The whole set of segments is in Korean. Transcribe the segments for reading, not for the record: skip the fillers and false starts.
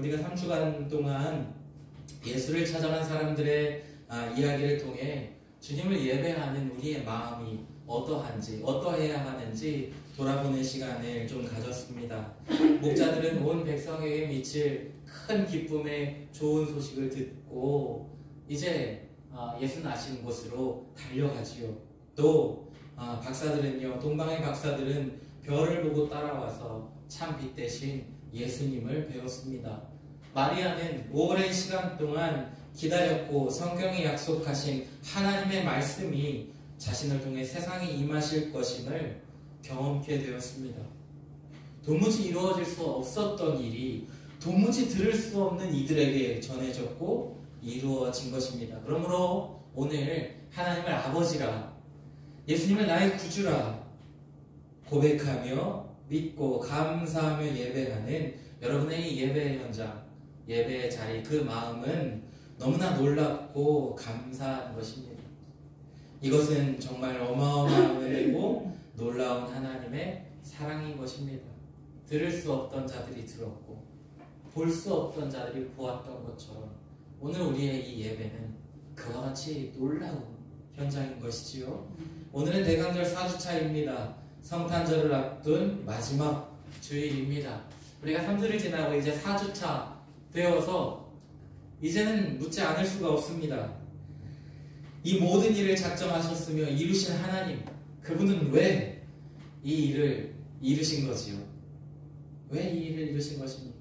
우리가 3주간 동안 예수를 찾아간 사람들의 이야기를 통해 주님을 예배하는 우리의 마음이 어떠한지, 어떠해야 하는지 돌아보는 시간을 좀 가졌습니다. 목자들은 온 백성에게 미칠 큰 기쁨의 좋은 소식을 듣고 이제 예수 나신 곳으로 달려가지요. 또 박사들은요, 동방의 박사들은 별을 보고 따라와서 참 빛 대신 예수님을 배웠습니다. 마리아는 오랜 시간 동안 기다렸고 성경에 약속하신 하나님의 말씀이 자신을 통해 세상에 임하실 것임을 경험케 되었습니다. 도무지 이루어질 수 없었던 일이 도무지 들을 수 없는 이들에게 전해졌고 이루어진 것입니다. 그러므로 오늘 하나님을 아버지라, 예수님을 나의 구주라 고백하며 믿고 감사하며 예배하는 여러분의 예배 현장, 예배의 자리, 그 마음은 너무나 놀랍고 감사한 것입니다. 이것은 정말 어마어마한 은혜고 놀라운 하나님의 사랑인 것입니다. 들을 수 없던 자들이 들었고 볼 수 없던 자들이 보았던 것처럼 오늘 우리의 이 예배는 그와 같이 놀라운 현장인 것이지요. 오늘은 대강절 4주차입니다. 성탄절을 앞둔 마지막 주일입니다. 우리가 3주를 지나고 이제 4주차 되어서 이제는 묻지 않을 수가 없습니다. 이 모든 일을 작정하셨으며 이루신 하나님, 그분은 왜 이 일을 이루신 거지요? 왜 이 일을 이루신 것입니까?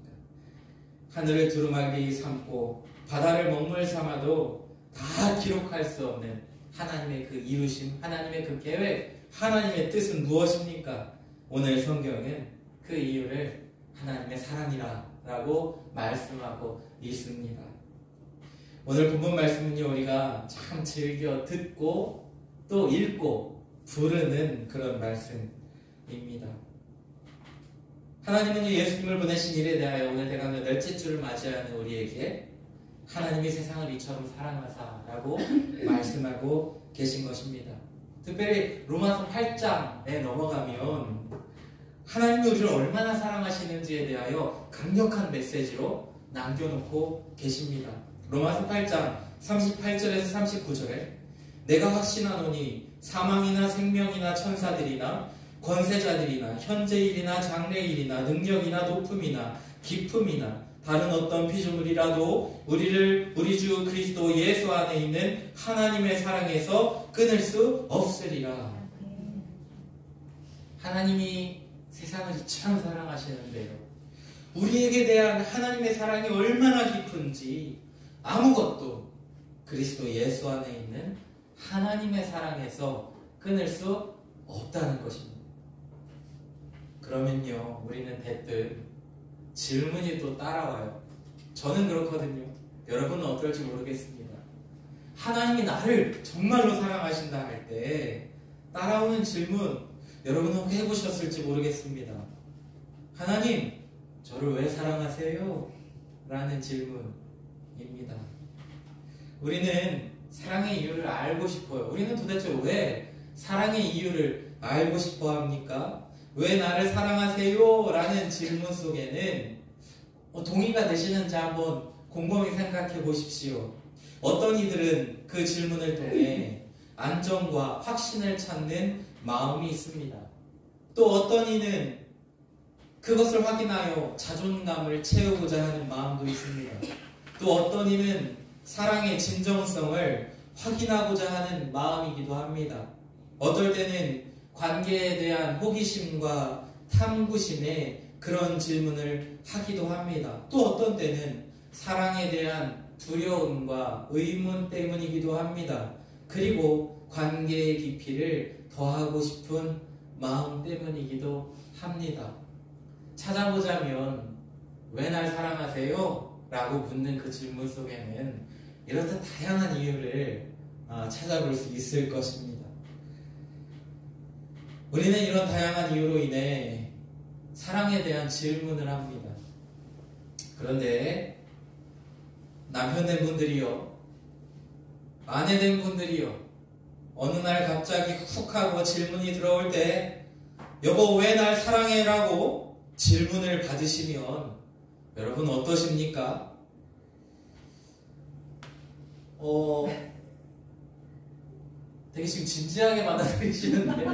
하늘을 두루마기 삼고 바다를 먹물 삼아도 다 기록할 수 없는 하나님의 그 이루심, 하나님의 그 계획, 하나님의 뜻은 무엇입니까? 오늘 성경은 그 이유를 하나님의 사랑이라 라고 말씀하고 있습니다. 오늘 본문 말씀은요, 우리가 참 즐겨 듣고 또 읽고 부르는 그런 말씀입니다. 하나님은 예수님을 보내신 일에 대하여 오늘 대강절 넷째 주를 맞이하는 우리에게 하나님이 세상을 이처럼 사랑하사라고 말씀하고 계신 것입니다. 특별히 로마서 8장에 넘어가면 하나님이 우리를 얼마나 사랑하시는지에 대하여 강력한 메시지로 남겨놓고 계십니다. 로마서 8장 38절에서 39절에 내가 확신하노니 사망이나 생명이나 천사들이나 권세자들이나 현재일이나 장래일이나 능력이나 높음이나 깊음이나 다른 어떤 피조물이라도 우리 주 그리스도 예수 안에 있는 하나님의 사랑에서 끊을 수 없으리라. 하나님이 세상을 이처럼 사랑하시는데요, 우리에게 대한 하나님의 사랑이 얼마나 깊은지 아무것도 그리스도 예수 안에 있는 하나님의 사랑에서 끊을 수 없다는 것입니다. 그러면요, 우리는 대뜸 질문이 또 따라와요. 저는 그렇거든요. 여러분은 어떨지 모르겠습니다. 하나님이 나를 정말로 사랑하신다 할 때 따라오는 질문, 여러분은 혹 해보셨을지 모르겠습니다. 하나님, 저를 왜 사랑하세요? 라는 질문입니다. 우리는 사랑의 이유를 알고 싶어요. 우리는 도대체 왜 사랑의 이유를 알고 싶어 합니까? 왜 나를 사랑하세요? 라는 질문 속에는 동의가 되시는지 한번 곰곰이 생각해 보십시오. 어떤 이들은 그 질문을 통해 안정과 확신을 찾는 마음이 있습니다. 또 어떤 이는 그것을 확인하여 자존감을 채우고자 하는 마음도 있습니다. 또 어떤 이는 사랑의 진정성을 확인하고자 하는 마음이기도 합니다. 어떨 때는 관계에 대한 호기심과 탐구심에 그런 질문을 하기도 합니다. 또 어떤 때는 사랑에 대한 두려움과 의문 때문이기도 합니다. 그리고 관계의 깊이를 더하고 싶은 마음 때문이기도 합니다. 찾아보자면 왜 날 사랑하세요? 라고 묻는 그 질문 속에는 이렇듯 다양한 이유를 찾아볼 수 있을 것입니다. 우리는 이런 다양한 이유로 인해 사랑에 대한 질문을 합니다. 그런데 남편된 분들이요, 아내된 분들이요, 어느 날 갑자기 훅 하고 질문이 들어올 때 여보 왜 날 사랑해? 라고 질문을 받으시면 여러분 어떠십니까? 되게 지금 진지하게 받아들이시는데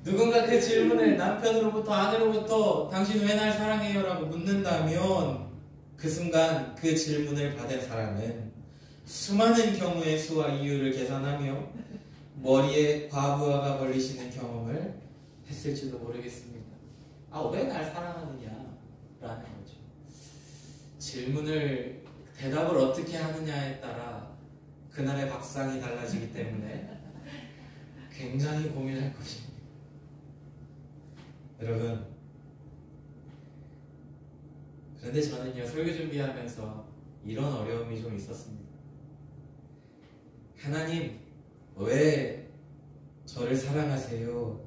누군가 그 질문을 남편으로부터 아내로부터 당신 왜 날 사랑해요? 라고 묻는다면 그 순간 그 질문을 받은 사람은 수많은 경우의 수와 이유를 계산하며 머리에 과부하가 걸리시는 경험을 했을지도 모르겠습니다. 왜 날 사랑하느냐? 라는 거죠. 대답을 어떻게 하느냐에 따라 그날의 밥상이 달라지기 때문에 굉장히 고민할 것입니다. 여러분, 그런데 저는요, 설교 준비하면서 이런 어려움이 좀 있었습니다. 하나님, 왜 저를 사랑하세요?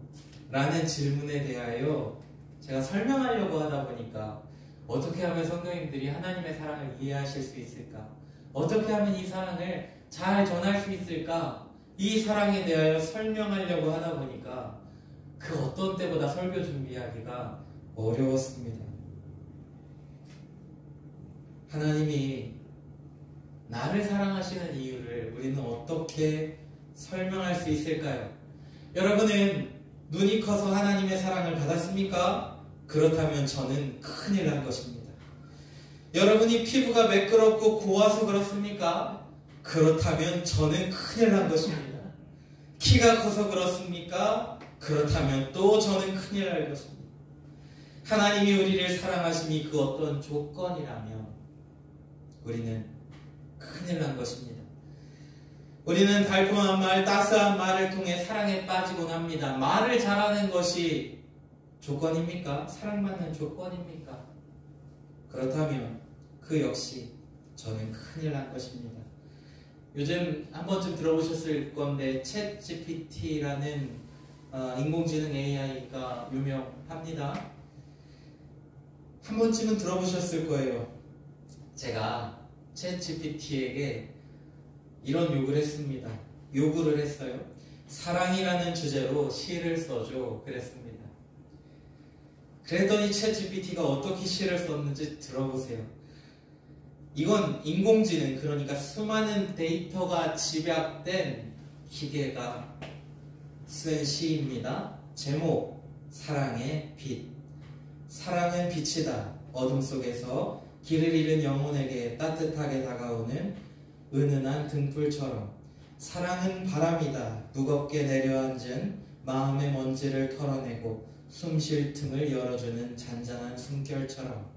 라는 질문에 대하여 제가 설명하려고 하다 보니까 어떻게 하면 성도님들이 하나님의 사랑을 이해하실 수 있을까? 어떻게 하면 이 사랑을 잘 전할 수 있을까? 이 사랑에 대하여 설명하려고 하다 보니까 그 어떤 때보다 설교 준비하기가 어려웠습니다. 하나님이 나를 사랑하시는 이유를 우리는 어떻게 설명할 수 있을까요? 여러분은 눈이 커서 하나님의 사랑을 받았습니까? 그렇다면 저는 큰일 난 것입니다. 여러분이 피부가 매끄럽고 고와서 그렇습니까? 그렇다면 저는 큰일 난 것입니다. 키가 커서 그렇습니까? 그렇다면 또 저는 큰일 날 것입니다. 하나님이 우리를 사랑하심이 그 어떤 조건이라면 우리는 큰일 난 것입니다. 우리는 달콤한 말, 따스한 말을 통해 사랑에 빠지곤 합니다. 말을 잘하는 것이 조건입니까? 사랑받는 조건입니까? 그렇다면 그 역시 저는 큰일 난 것입니다. 요즘 한 번쯤 들어보셨을 건데 챗 GPT라는 인공지능 AI가 유명합니다. 한 번쯤은 들어보셨을 거예요. 제가 챗 GPT에게 이런 요구를 했습니다. 요구를 했어요. 사랑이라는 주제로 시를 써줘 그랬습니다. 그랬더니 챗 GPT가 어떻게 시를 썼는지 들어보세요. 이건 인공지능, 그러니까 수많은 데이터가 집약된 기계가 쓴 시입니다. 제목, 사랑의 빛. 사랑은 빛이다. 어둠 속에서 길을 잃은 영혼에게 따뜻하게 다가오는 은은한 등불처럼. 사랑은 바람이다. 무겁게 내려앉은 마음의 먼지를 털어내고 숨 쉴 틈을 열어주는 잔잔한 숨결처럼.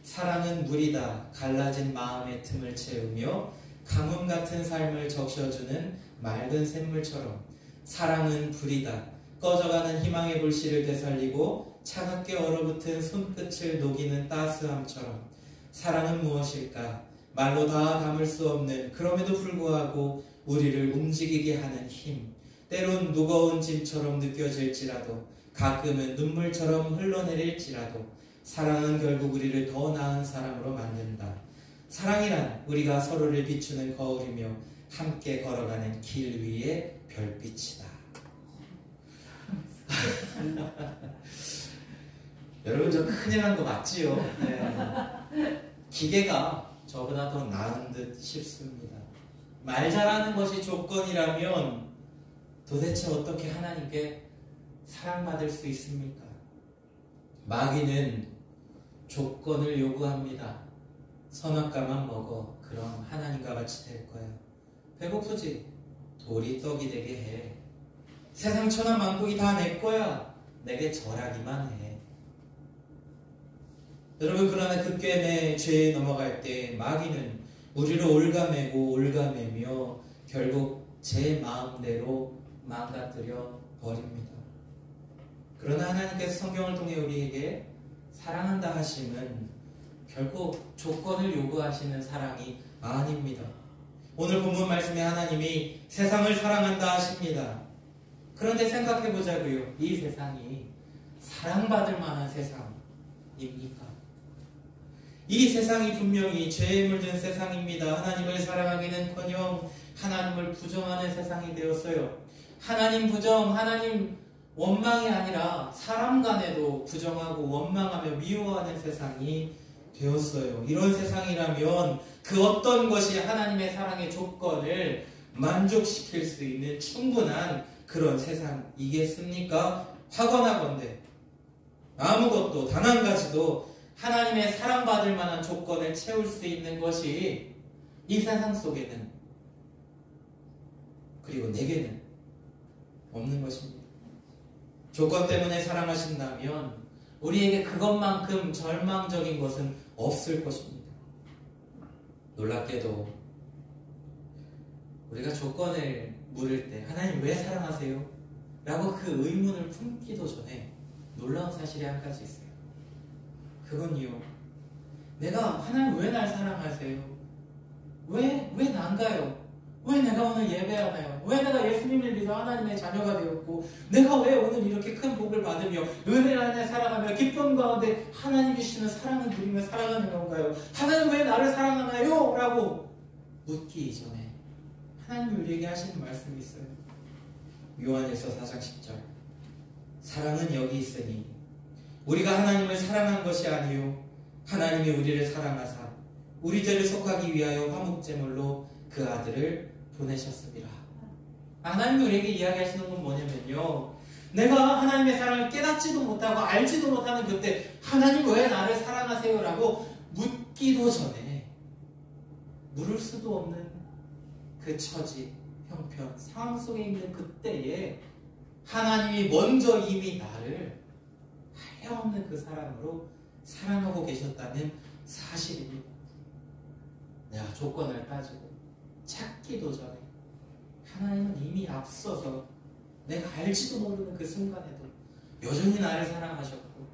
사랑은 물이다. 갈라진 마음의 틈을 채우며 가뭄 같은 삶을 적셔주는 맑은 샘물처럼. 사랑은 불이다. 꺼져가는 희망의 불씨를 되살리고 차갑게 얼어붙은 손끝을 녹이는 따스함처럼. 사랑은 무엇일까? 말로 다 담을 수 없는, 그럼에도 불구하고 우리를 움직이게 하는 힘. 때론 무거운 짐처럼 느껴질지라도, 가끔은 눈물처럼 흘러내릴지라도 사랑은 결국 우리를 더 나은 사람으로 만든다. 사랑이란 우리가 서로를 비추는 거울이며 함께 걸어가는 길 위의 별빛이다. 여러분, 저 큰일 난 거 맞지요? 네. 기계가 저보다 더 나은 듯 싶습니다. 말 잘하는 것이 조건이라면 도대체 어떻게 하나님께 사랑받을 수 있습니까? 마귀는 조건을 요구합니다. 선악과만 먹어. 그럼 하나님과 같이 될 거야. 배고프지? 돌이 떡이 되게 해. 세상 천하 만국이 다 내 거야. 내게 절하기만 해. 여러분, 그러나 급겜의 죄에 넘어갈 때 마귀는 우리를 올가매며 결국 제 마음대로 망가뜨려 버립니다. 그러나 하나님께서 성경을 통해 우리에게 사랑한다 하심은 결국 조건을 요구하시는 사랑이 아닙니다. 오늘 본문 말씀에 하나님이 세상을 사랑한다 하십니다. 그런데 생각해 보자고요. 이 세상이 사랑받을 만한 세상입니까? 이 세상이 분명히 죄에 물든 세상입니다. 하나님을 사랑하기는커녕 하나님을 부정하는 세상이 되었어요. 하나님 부정, 하나님 원망이 아니라 사람 간에도 부정하고 원망하며 미워하는 세상이 되었어요. 이런 세상이라면 그 어떤 것이 하나님의 사랑의 조건을 만족시킬 수 있는 충분한 그런 세상이겠습니까? 확언하건대 아무것도 단 한 가지도 하나님의 사랑받을 만한 조건을 채울 수 있는 것이 이 세상 속에는, 그리고 내게는 없는 것입니다. 조건 때문에 사랑하신다면 우리에게 그것만큼 절망적인 것은 없을 것입니다. 놀랍게도 우리가 조건을 물을 때 하나님 왜 사랑하세요? 라고 그 의문을 품기도 전에 놀라운 사실이 한 가지 있어요. 그건요, 내가 하나님 왜 날 사랑하세요? 왜 난가요? 왜 내가 오늘 예배하나요? 왜 내가 예수님을 믿어 하나님의 자녀가 되었고, 내가 왜 오늘 이렇게 큰 복을 받으며 은혜 안에 살아가며 기쁨 가운데 하나님 주시는 사랑을 누리며 살아가는 건가요? 하나님 왜 나를 사랑하나요? 라고 묻기 전에 하나님이 우리에게 하시는 말씀이 있어요. 요한일서 4장 10절, 사랑은 여기 있으니 우리가 하나님을 사랑한 것이 아니요 하나님이 우리를 사랑하사 우리 죄를 속하기 위하여 화목제물로 그 아들을 보내셨습니다. 하나님이 우리에게 이야기하시는 건 뭐냐면요, 내가 하나님의 사랑을 깨닫지도 못하고 알지도 못하는 그때 하나님 왜 나를 사랑하세요? 라고 묻기도 전에, 물을 수도 없는 그 처지, 형편, 상황 속에 있는 그때에 하나님이 먼저 이미 나를 하염없는 그 사랑으로 사랑하고 계셨다는 사실입니다. 내가 조건을 따지고 찾기도 전에 하나님은 이미 앞서서 내가 알지도 모르는 그 순간에도 여전히 나를 사랑하셨고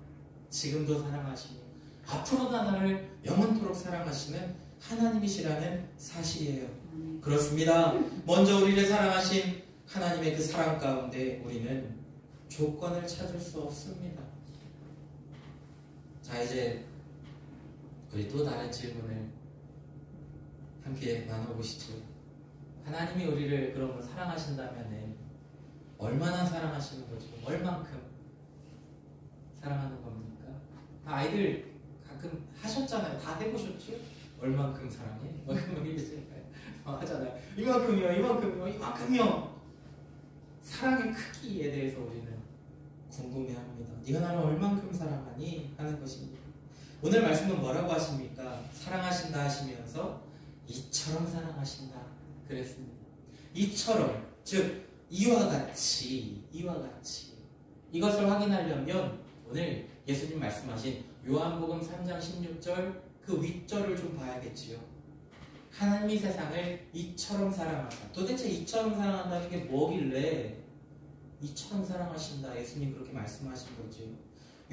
지금도 사랑하시며 앞으로도 나를 영원토록 사랑하시는 하나님이시라는 사실이에요. 그렇습니다. 먼저 우리를 사랑하신 하나님의 그 사랑 가운데 우리는 조건을 찾을 수 없습니다. 자, 이제 우리 또 다른 질문을 함께 나눠보시죠. 하나님이 우리를 그러면 사랑하신다면 얼마나 사랑하시는 거죠? 얼만큼 사랑하는 겁니까? 아이들 가끔 하셨잖아요. 다 해보셨죠? 얼만큼 사랑해? 얼만큼 하잖아요. 이만큼이요, 이만큼이요, 이만큼이요. 사랑의 크기에 대해서 우리는 궁금해합니다. 네가 나를 얼만큼 사랑하니? 하는 것입니다. 오늘 말씀은 뭐라고 하십니까? 사랑하신다 하시면서 이처럼 사랑하신다 그랬습니다. 이처럼, 즉 이와 같이 이것을 확인하려면 오늘 예수님 말씀하신 요한복음 3장 16절 그 윗절을 좀 봐야겠지요. 하나님이 세상을 이처럼 사랑한다. 도대체 이처럼 사랑한다는 게 뭐길래 이처럼 사랑하신다 예수님 그렇게 말씀하신 거지.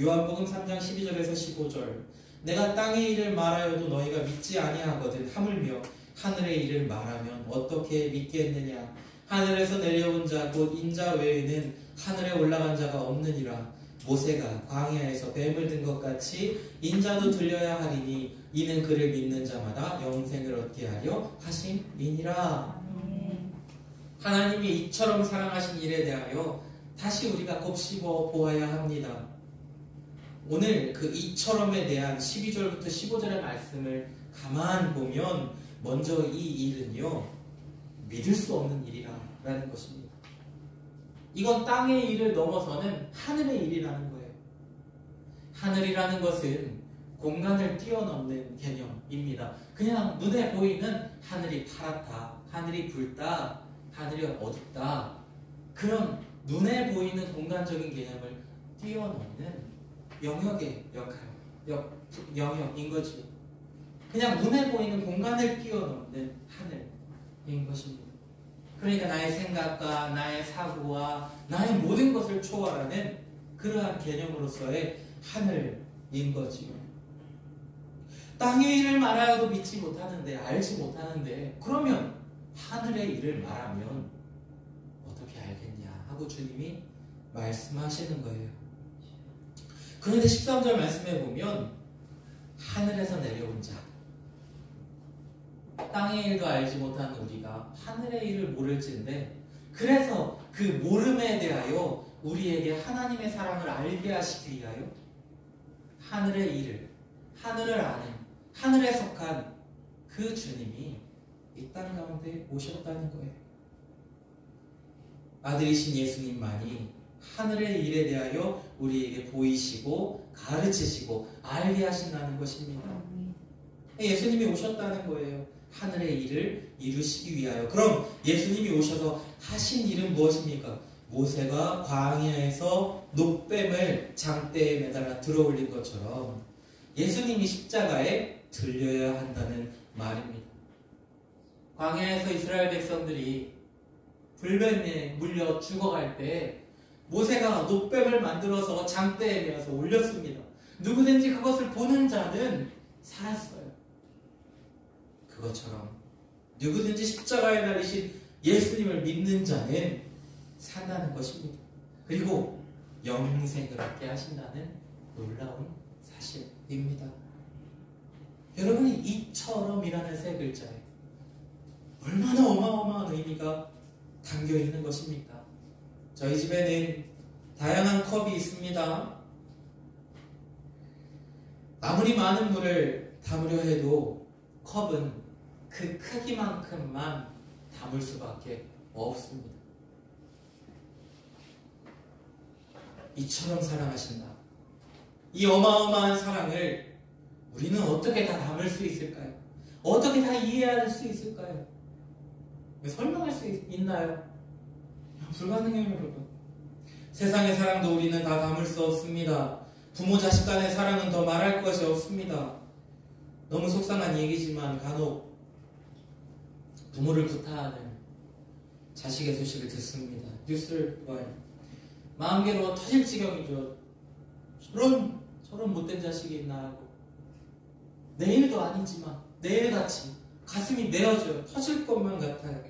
요한복음 3장 12절에서 15절, 내가 땅의 일을 말하여도 너희가 믿지 아니하거든 하물며 하늘의 일을 말하면 어떻게 믿겠느냐. 하늘에서 내려온 자 곧 인자 외에는 하늘에 올라간 자가 없느니라. 모세가 광야에서 뱀을 든 것 같이 인자도 들려야 하리니 이는 그를 믿는 자마다 영생을 얻게 하려 하심이니라. 하나님이 이처럼 사랑하신 일에 대하여 다시 우리가 곱씹어 보아야 합니다. 오늘 그 이처럼에 대한 12절부터 15절의 말씀을 가만 보면 먼저 이 일은요, 믿을 수 없는 일이라는 것입니다. 이건 땅의 일을 넘어서는 하늘의 일이라는 거예요. 하늘이라는 것은 공간을 뛰어넘는 개념입니다. 그냥 눈에 보이는 하늘이 파랗다, 하늘이 붉다, 하늘이 어둡다, 그런 눈에 보이는 공간적인 개념을 뛰어넘는 영역의 영역인 거죠. 그냥 눈에 보이는 공간을 뛰어넘는 하늘인 것입니다. 그러니까 나의 생각과 나의 사고와 나의 모든 것을 초월하는 그러한 개념으로서의 하늘인 거지요. 땅의 일을 말하여도 믿지 못하는데, 알지 못하는데, 그러면 하늘의 일을 말하면 어떻게 알겠냐 하고 주님이 말씀하시는 거예요. 그런데 13절 말씀해 보면 하늘에서 내려온 자, 땅의 일도 알지 못하는 우리가 하늘의 일을 모를진데, 그래서 그 모름에 대하여 우리에게 하나님의 사랑을 알게 하시기 위하여 하늘의 일을, 하늘을 아는 하늘에 속한 그 주님이 이 땅 가운데 오셨다는 거예요. 아들이신 예수님만이 하늘의 일에 대하여 우리에게 보이시고 가르치시고 알게 하신다는 것입니다. 예수님이 오셨다는 거예요. 하늘의 일을 이루시기 위하여. 그럼 예수님이 오셔서 하신 일은 무엇입니까? 모세가 광야에서 녹뱀을 장대에 매달아 들어올린 것처럼 예수님이 십자가에 들려야 한다는 말입니다. 광야에서 이스라엘 백성들이 불뱀에 물려 죽어갈 때 모세가 녹뱀을 만들어서 장대에 메어서 올렸습니다. 누구든지 그것을 보는 자는 살았어요. 그것처럼 누구든지 십자가에 달리신 예수님을 믿는 자는 산다는 것입니다. 그리고 영생을 얻게 하신다는 놀라운 사실입니다. 여러분이 이처럼이라는 세 글자에 얼마나 어마어마한 의미가 담겨 있는 것입니까? 저희 집에는 다양한 컵이 있습니다. 아무리 많은 물을 담으려 해도 컵은 그 크기만큼만 담을 수밖에 없습니다. 이처럼 사랑하신다. 이 어마어마한 사랑을 우리는 어떻게 다 담을 수 있을까요? 어떻게 다 이해할 수 있을까요? 설명할 수 있나요? 불가능해요, 여러분. 세상의 사랑도 우리는 다 담을 수 없습니다. 부모 자식 간의 사랑은 더 말할 것이 없습니다. 너무 속상한 얘기지만 간혹 부모를 구타하는 자식의 소식을 듣습니다. 뉴스를 봐요. 마음 괴로워 터질 지경이죠. 저런 못된 자식이 있나 하고 내일도 아니지만 내일같이 가슴이 메어져요. 터질 것만 같아요.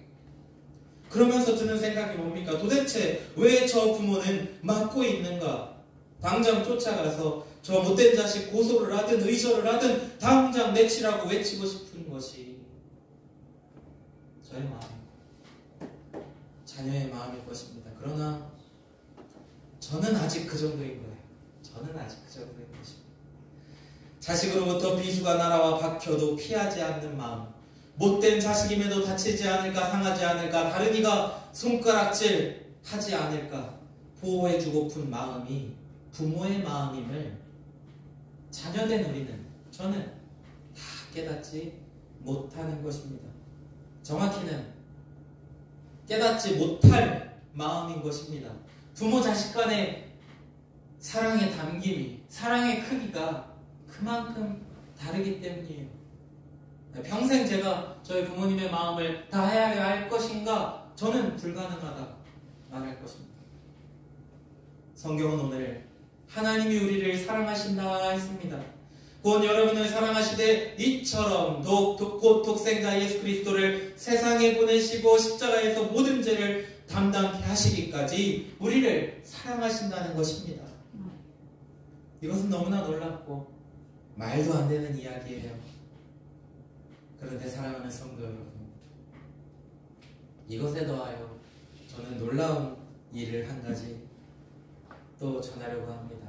그러면서 드는 생각이 뭡니까? 도대체 왜 저 부모는 맡고 있는가? 당장 쫓아가서 저 못된 자식 고소를 하든 의절을 하든 당장 내치라고 외치고 싶은 것이 저의 마음입니다. 자녀의 마음일 것입니다. 그러나 저는 아직 그 정도인 거예요. 저는 아직 그 정도인 것입니다. 자식으로부터 비수가 날아와 박혀도 피하지 않는 마음, 못된 자식임에도 다치지 않을까, 상하지 않을까, 다른 이가 손가락질 하지 않을까 보호해주고픈 마음이 부모의 마음임을 자녀된 우리는, 저는 다 깨닫지 못하는 것입니다. 정확히는 깨닫지 못할 마음인 것입니다. 부모 자식 간의 사랑의 담김이, 사랑의 크기가 그만큼 다르기 때문이에요. 평생 제가 저희 부모님의 마음을 다 헤아려야 할 것인가? 저는 불가능하다 말할 것입니다. 성경은 오늘 하나님이 우리를 사랑하신다 했습니다. 곧 여러분을 사랑하시되 이처럼 곧 독생자 예수 그리스도를 세상에 보내시고 십자가에서 모든 죄를 담당케 하시기까지 우리를 사랑하신다는 것입니다. 이것은 너무나 놀랍고 말도 안 되는 이야기예요. 그런데 사랑하는 성도 여러분, 이것에 더하여 저는 놀라운 일을 한 가지 또 전하려고 합니다.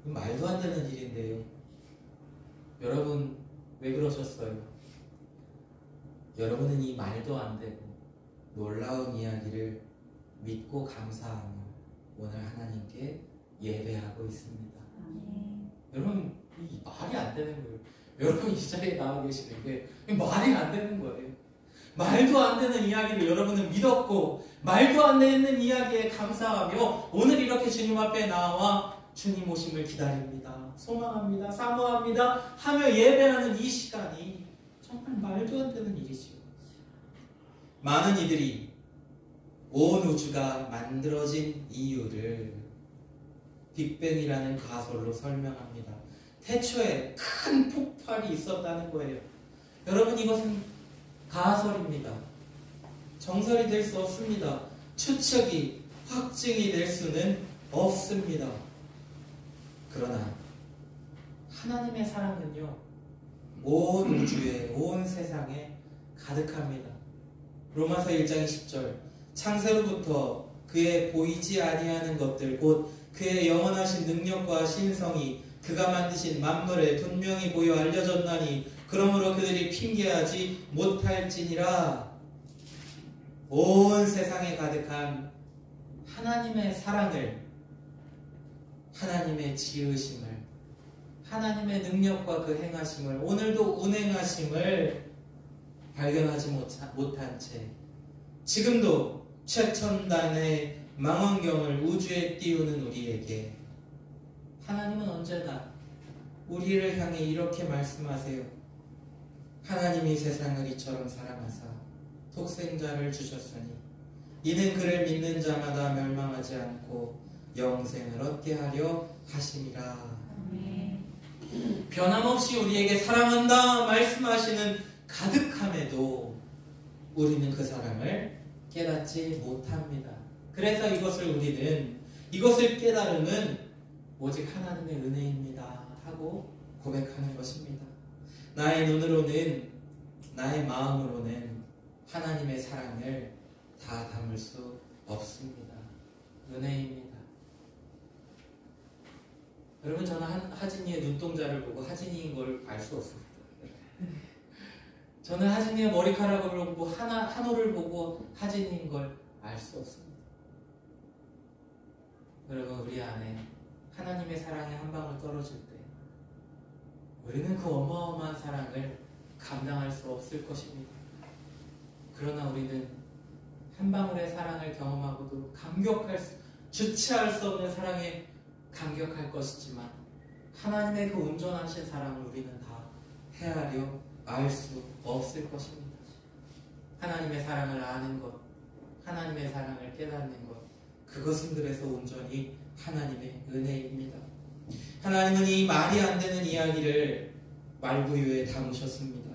말도 안 되는 일인데요. 여러분 왜 그러셨어요? 여러분은 이 말도 안 되고 놀라운 이야기를 믿고 감사하며 오늘 하나님께 예배하고 있습니다. 여러분 이 말이 안 되는 거예요. 여러분 이 자리에 나와 계시는 게 말이 안 되는 거예요. 말도 안 되는 이야기를 여러분은 믿었고 말도 안 되는 이야기에 감사하며 오늘 이렇게 주님 앞에 나와 주님 오심을 기다립니다. 소망합니다. 사모합니다. 하며 예배하는 이 시간이 정말 말도 안 되는 일이죠. 많은 이들이 온 우주가 만들어진 이유를 빅뱅이라는 가설로 설명합니다. 태초에 큰 폭발이 있었다는 거예요. 여러분 이것은 가설입니다. 정설이 될 수 없습니다. 추측이, 확증이 될 수는 없습니다. 그러나 하나님의 사랑은요, 온 우주에, 온 세상에 가득합니다. 로마서 1장 20절, 창세로부터 그의 보이지 아니하는 것들 곧 그의 영원하신 능력과 신성이 그가 만드신 만물에 분명히 보여 알려졌나니 그러므로 그들이 핑계하지 못할지니라. 온 세상에 가득한 하나님의 사랑을, 하나님의 지으심을, 하나님의 능력과 그 행하심을, 오늘도 운행하심을 발견하지 못한 채 지금도 최첨단의 망원경을 우주에 띄우는 우리에게 하나님은 언제나 우리를 향해 이렇게 말씀하세요. 하나님이 세상을 이처럼 사랑하사 독생자를 주셨으니 이는 그를 믿는 자마다 멸망하지 않고 영생을 얻게 하려 하심이라. 변함없이 우리에게 사랑한다 말씀하시는 가득함에도 우리는 그 사랑을 깨닫지 못합니다. 그래서 이것을 깨달음은 오직 하나님의 은혜입니다 하고 고백하는 것입니다. 나의 눈으로는, 나의 마음으로는 하나님의 사랑을 다 담을 수 없습니다. 은혜입니다. 여러분, 저는 하진이의 눈동자를 보고 하진이인 걸 알 수 없습니다. 저는 하진이의 머리카락을 보고 한호를 보고 하진이인 걸 알 수 없습니다. 여러분, 우리 안에 하나님의 사랑이 한 방울 떨어질 때 우리는 그 어마어마한 사랑을 감당할 수 없을 것입니다. 그러나 우리는 한 방울의 사랑을 경험하고도 주체할 수 없는 사랑에 감격할 것이지만 하나님의 그 온전하신 사랑을 우리는 다 헤아려 알 수 없을 것입니다. 하나님의 사랑을 아는 것, 하나님의 사랑을 깨닫는 것, 그것은 그래서 온전히 하나님의 은혜입니다. 하나님은 이 말이 안 되는 이야기를 말구유에 담으셨습니다.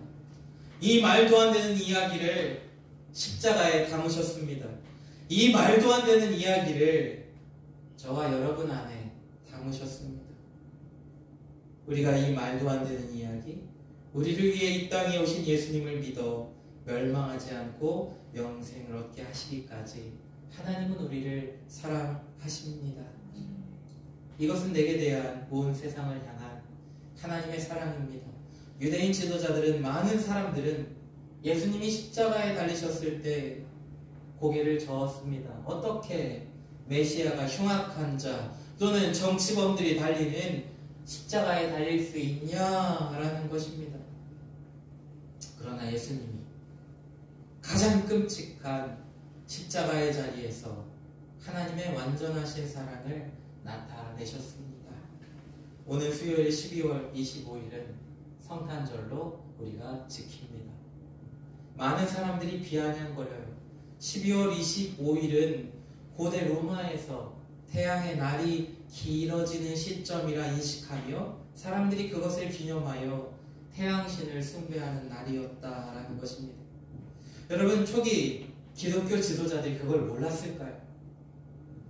이 말도 안 되는 이야기를 십자가에 담으셨습니다. 이 말도 안 되는 이야기를 저와 여러분 안에 담으셨습니다. 우리가 이 말도 안 되는 이야기, 우리를 위해 이 땅에 오신 예수님을 믿어 멸망하지 않고 영생을 얻게 하시기까지 하나님은 우리를 사랑하십니다. 이것은 내게 대한 온 세상을 향한 하나님의 사랑입니다. 유대인 지도자들은, 많은 사람들은 예수님이 십자가에 달리셨을 때 고개를 저었습니다. 어떻게 메시아가 흉악한 자 또는 정치범들이 달리는 십자가에 달릴 수 있냐라는 것입니다. 그러나 예수님이 가장 끔찍한 십자가의 자리에서 하나님의 완전하신 사랑을 나타내셨습니다. 오늘 수요일 12월 25일은 성탄절로 우리가 지킵니다. 많은 사람들이 비아냥거려요. 12월 25일은 고대 로마에서 태양의 날이 길어지는 시점이라 인식하며 사람들이 그것을 기념하여 태양신을 숭배하는 날이었다라는 것입니다. 여러분, 초기 기독교 지도자들이 그걸 몰랐을까요?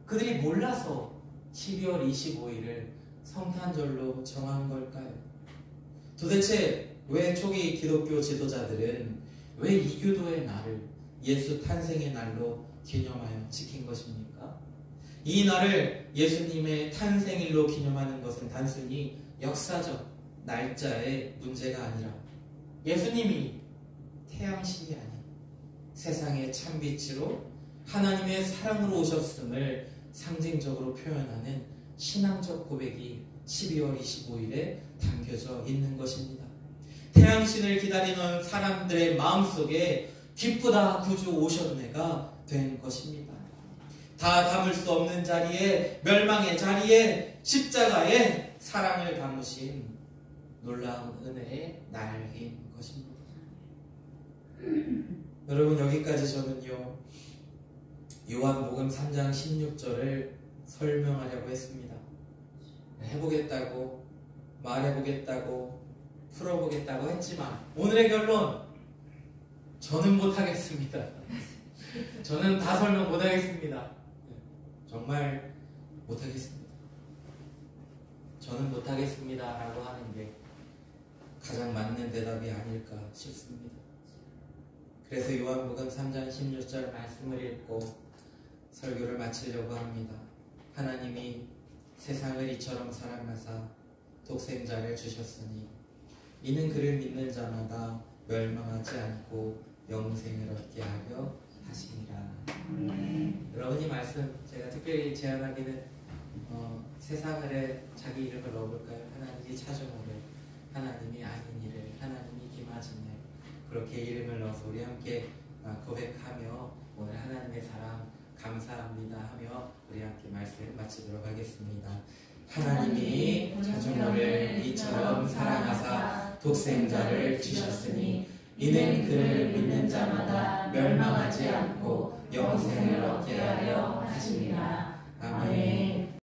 그들이 몰라서 12월 25일을 성탄절로 정한 걸까요? 도대체 왜 초기 기독교 지도자들은 왜 이교도의 날을 예수 탄생의 날로 기념하여 지킨 것입니까? 이 날을 예수님의 탄생일로 기념하는 것은 단순히 역사적 날짜의 문제가 아니라 예수님이 태양신이 아닌 세상의 참빛으로 하나님의 사랑으로 오셨음을 상징적으로 표현하는 신앙적 고백이 12월 25일에 담겨져 있는 것입니다. 태양신을 기다리는 사람들의 마음속에 기쁘다 구주 오셨네가 된 것입니다. 다 담을 수 없는 자리에, 멸망의 자리에 십자가에 사랑을 담으신 놀라운 은혜의 날인 것입니다. 여러분, 여기까지 저는요 요한복음 3장 16절을 설명하려고 했습니다. 해보겠다고, 말해보겠다고, 풀어보겠다고 했지만 오늘의 결론, 저는 못하겠습니다. 저는 다 설명 못하겠습니다. 정말 못하겠습니다. 저는 못하겠습니다 라고 하는 게 가장 맞는 대답이 아닐까 싶습니다. 그래서 요한복음 3장 16절 말씀을 읽고 설교를 마치려고 합니다. 하나님이 세상을 이처럼 사랑하사 독생자를 주셨으니 이는 그를 믿는 자마다 멸망하지 않고 영생을 얻게 하려 하시니라. 여러분 이 말씀 제가 특별히 제안하기는 세상을 자기 이름을 넣어볼까요? 하나님이 찾아오를, 하나님이 아닌 이를, 하나님이 김하진 일, 그렇게 이름을 넣어서 우리 함께 고백하며 오늘 하나님의 사랑 감사합니다 하며 우리 함께 말씀 마치도록 하겠습니다. 하나님이 자중모를 이처럼 사랑하사 독생자를 주셨으니 이는 그를 믿는 자마다 멸망하지 않고 영생을 얻게 하려 하시니라. 아멘.